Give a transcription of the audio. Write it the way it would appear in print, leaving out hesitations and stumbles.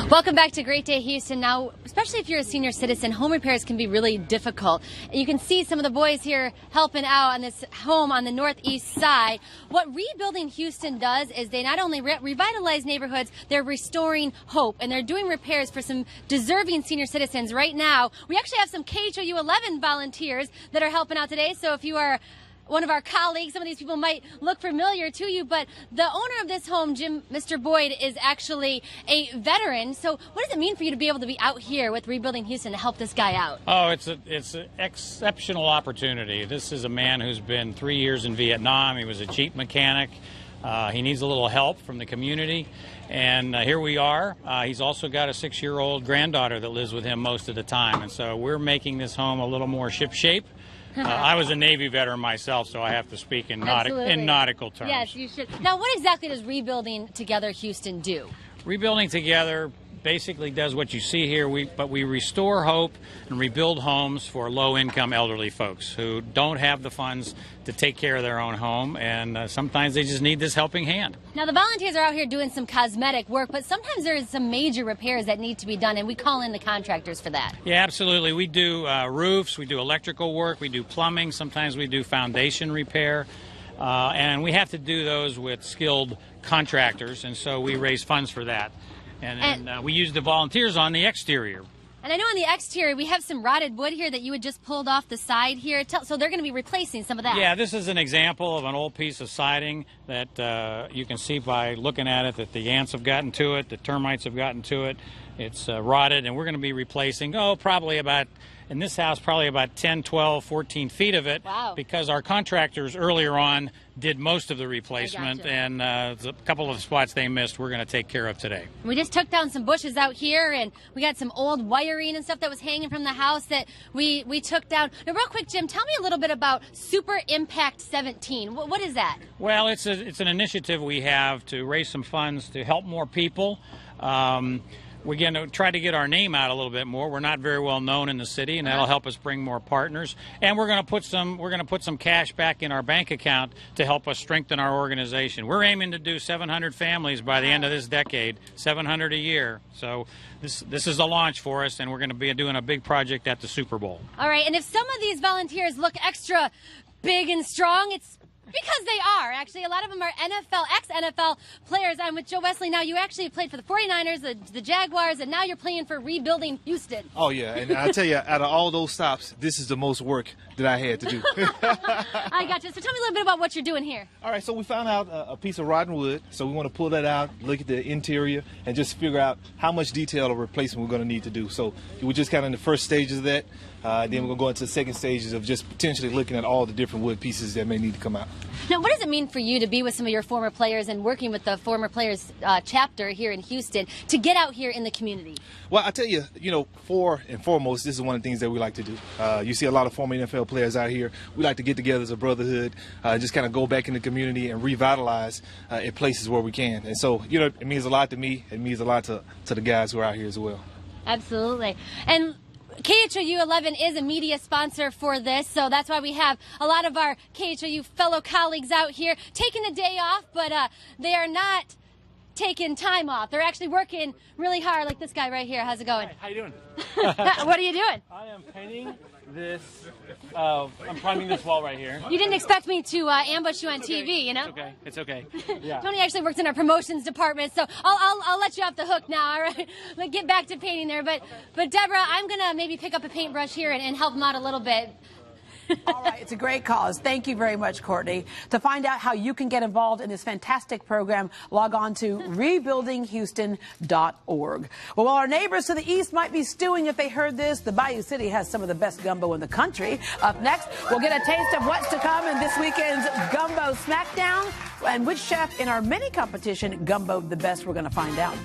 Welcome back to Great Day Houston. Now, especially if you're a senior citizen, home repairs can be really difficult. You can see some of the boys here helping out on this home on the northeast side. What Rebuilding Houston does is they not only revitalize neighborhoods, they're restoring hope, and they're doing repairs for some deserving senior citizens. Right now, we actually have some KHOU 11 volunteers that are helping out today, so if you are one of our colleagues, some of these people might look familiar to you, but the owner of this home, Mr. Boyd, is actually a veteran. So what does it mean for you to be able to be out here with Rebuilding Houston to help this guy out? Oh, it's an exceptional opportunity. This is a man who's been 3 years in Vietnam. He was a Jeep mechanic. He needs a little help from the community, and here we are. He's also got a 6-year-old granddaughter that lives with him most of the time, and so we're making this home a little more shipshape. I was a Navy veteran myself, so I have to speak in nautical terms. Yes, you should. Now, what exactly does Rebuilding Together Houston do? Rebuilding Together basically does what you see here, but we restore hope and rebuild homes for low-income elderly folks who don't have the funds to take care of their own home, and sometimes they just need this helping hand. Now, the volunteers are out here doing some cosmetic work, but sometimes there's some major repairs that need to be done, and we call in the contractors for that. Yeah, absolutely. We do roofs, we do electrical work, we do plumbing, sometimes we do foundation repair, and we have to do those with skilled contractors, and so we raise funds for that. And we use the volunteers on the exterior. And I know on the exterior we have some rotted wood here that you had just pulled off the side here. So they're going to be replacing some of that. Yeah, this is an example of an old piece of siding that you can see by looking at it that the ants have gotten to it, the termites have gotten to it. It's rotted, and we're going to be replacing, probably about, in this house, probably about 10, 12, 14 feet of it. Wow. Because our contractors earlier on did most of the replacement, and a couple of spots they missed we're going to take care of today. We just took down some bushes out here, and we got some old wiring and stuff that was hanging from the house that we took down. Now, real quick, Jim, tell me a little bit about Super Impact 17. What is that? Well, it's an initiative we have to raise some funds to help more people. We're going to try to get our name out a little bit more. We're not very well known in the city, and that'll help us bring more partners. And we're going to put some cash back in our bank account to help us strengthen our organization. We're aiming to do 700 families by the end of this decade, 700 a year. So this is a launch for us, and we're going to be doing a big project at the Super Bowl. All right, and if some of these volunteers look extra big and strong, it's because they are. Actually, a lot of them are ex-NFL players. I'm with Joe Wesley now. You actually played for the 49ers, the Jaguars, and now you're playing for Rebuilding Houston. Oh, yeah, and I tell you, out of all those stops, this is the most work that I had to do. I got you. So tell me a little bit about what you're doing here. All right, so we found out a piece of rotten wood, so we want to pull that out, look at the interior, and just figure out how much detail or replacement we're going to need to do. So we're just kind of in the first stages of that. Then we're going to go into the second stages of just potentially looking at all the different wood pieces that may need to come out. Now, what does it mean for you to be with some of your former players and working with the former players chapter here in Houston to get out here in the community? Well, I tell you, for and foremost, this is one of the things that we like to do. You see a lot of former NFL players out here. We like to get together as a brotherhood, just kind of go back in the community and revitalize in places where we can. And so, it means a lot to me. It means a lot to the guys who are out here as well. Absolutely. And KHOU 11 is a media sponsor for this, so that's why we have a lot of our KHOU fellow colleagues out here taking a day off, but they are not taking time off. They're actually working really hard, like this guy right here. How's it going? Hi, how you doing? What are you doing? I am painting this. I'm priming this wall right here. You didn't expect me to ambush you on TV, you know? It's okay. Yeah. Tony actually works in our promotions department, so I'll let you off the hook now. All right, let's get back to painting there. But Deborah, I'm gonna maybe pick up a paintbrush here and help them out a little bit. All right, it's a great cause. Thank you very much, Courtney. To find out how you can get involved in this fantastic program, log on to rebuildinghouston.org. Well, while our neighbors to the east might be stewing if they heard this, the Bayou City has some of the best gumbo in the country. Up next, we'll get a taste of what's to come in this weekend's Gumbo Smackdown, and which chef in our mini competition gumboed the best, we're going to find out.